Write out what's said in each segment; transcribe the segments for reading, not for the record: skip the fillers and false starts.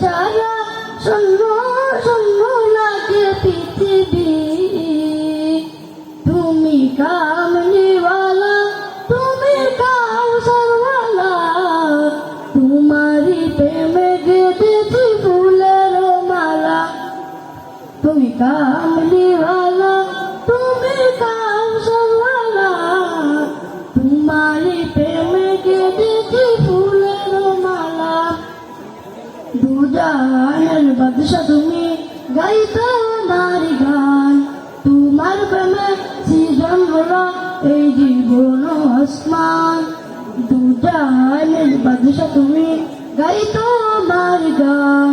ছাড়া শূন্য শূন্য লাগে পৃথিবী। তুমি কামলিওয়ালা, তুমি কাউসারওয়ালা, তোমারই প্রেমে গেঁথেছি ফুলের মালা। তুমি কামলিওয়ালা, তুমি কাউসারওয়ালা, তোমারই প্রেমে গেঁথেছি ফুলের মালা। দুজাহানের বাদশা তুমি, গাই তোমার গান। তোমার প্রেমে সৃজন হলো এই জীবন আসমান। দুজাহানের বাদশা তুমি, গাই তোমার গান।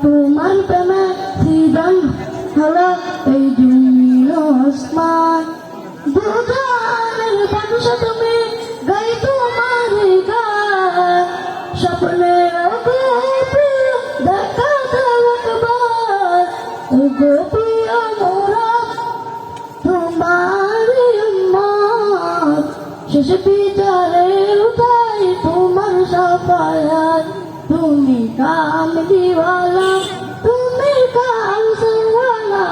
তোমার প্রেমে সৃজন হলো এই জমিন আসমান। দুজাহানের বাদশা তুমি, গাই তোমার গান। স্বপ্নে দেখা দাও একবার, ওগো প্রিয় মোরা তোমার উম্মত। শেষ বিচারে উঠাই তোমার সাফায়াত। তুমি কামলিওয়ালা, তুমি কাউসারওয়ালা,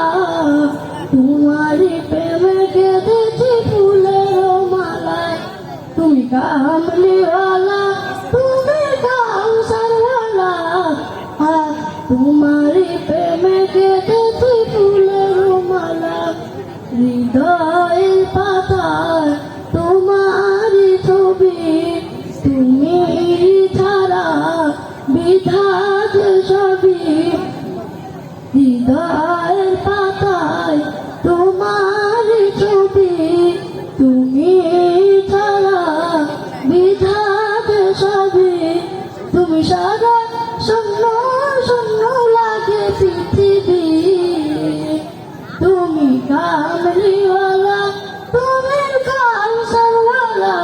তোমারই প্রেমে গেঁথেছি ফুলের মালা। তুমি কামলিওয়ালা, তুমি কাউসারওয়ালা, তোমারই প্রেমে গেঁথেছি ফুলের মালা। হৃদয়ের পাতায় তোমারই ছবি, তুমি ছাড়া বিধাত ছবি। হৃদয়ের পাতায় তোমারই ছবি, তুমি ছাড়া বিধাত ছবি। তুমি সারা শূন্য শূন্য লাগে পৃথিবী। তুমি কামলিওয়ালা, তুমি কাউসারওয়ালা,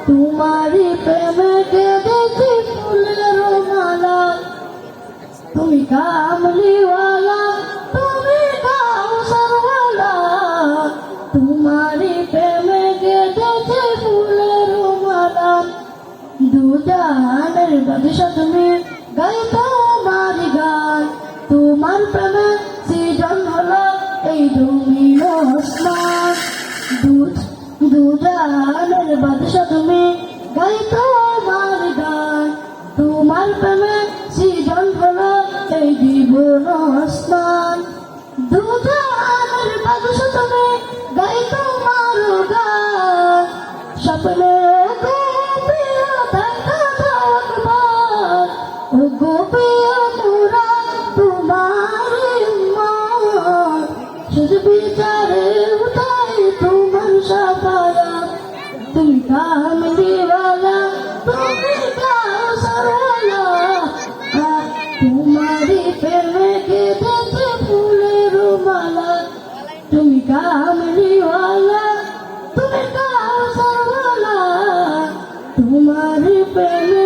তোমারই প্রেমে গেঁথেছি ফুলের মালা। তুমি কামলিওয়ালা, তুমি কাউসারওয়ালা, তোমারই প্রেমে গেঁথেছি ফুলের মালা। দুজাহানের বাদশা তুমি, গাই তোমার গান। তোমার প্রেমে সৃজন হলো এই জমিন আসমান। দুজাহানের বাদশা তুমি, গাই তোমার গান। তোমার প্রেমে সৃজন হলো এই জীবন আসমান। দুজাহানের বাদশা তুমি, গাই তোমার গান। স্বপ্নে বিচারে উঠাই তোমার সাফায়াত। তুমি কামলিওয়ালা, তুমি কাউসারওয়ালা, তোমারই প্রেমে গেঁথেছি ফুলের মালা। তুমি কামলিওয়ালা, তুমি কাউসারওয়ালা, তোমারই প্রেমে